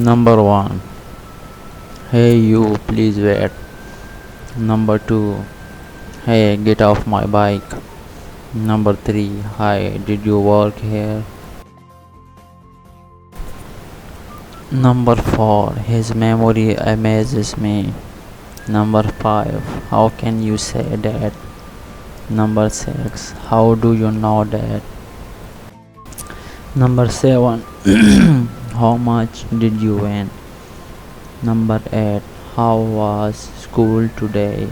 Number 1. Hey you, please wait. Number 2. Hey, get off my bike. Number 3. Hi, did you work here? Number 4. His memory amazes me. Number 5. How can you say that? Number 6. How do you know that? Number 7. How much did you win? Number 8. How was school today?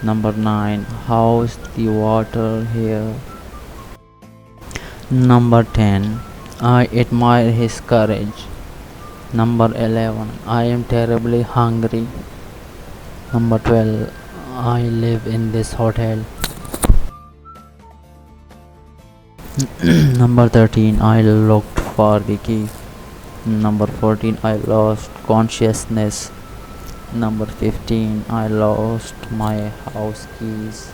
Number 9. How's the water here? Number 10. I admire his courage. Number 11. I am terribly hungry. Number 12. I live in this hotel. Number 13. I looked for the key. Number 14. I lost consciousness. Number 15. I lost my house keys.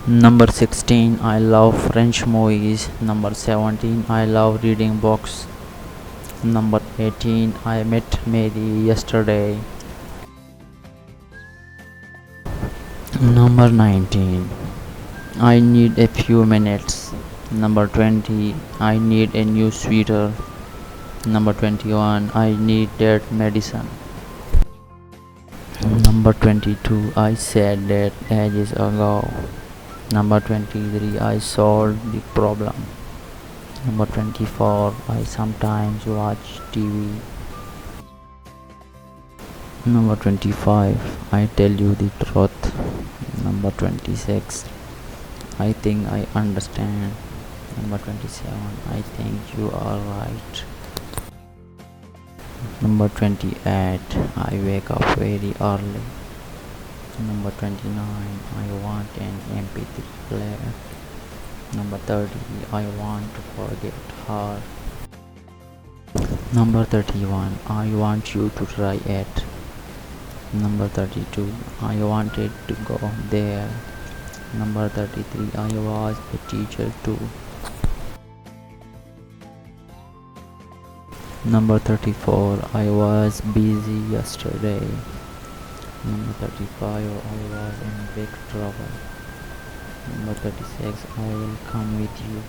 Number 16. I love French movies. Number 17. I love reading books. Number 18. I met Mary yesterday. Number 19. I need a few minutes. Number 20. I need a new sweater. Number 21. I need that medicine. Number 22. I said that ages ago. Number 23. I solved the problem. Number 24. I sometimes watch TV. Number 25. I tell you the truth. Number 26. I think I understand. Number 27. I think you are right. Number 28. I wake up very early. Number 29. I want an MP3 player. Number 30. I want to forget her. Number 31. I want you to try it. Number 32. I wanted to go there. Number 33. I was a teacher too. Number 34. I was busy yesterday. Number 35. I was in big trouble. Number 36. I will come with you.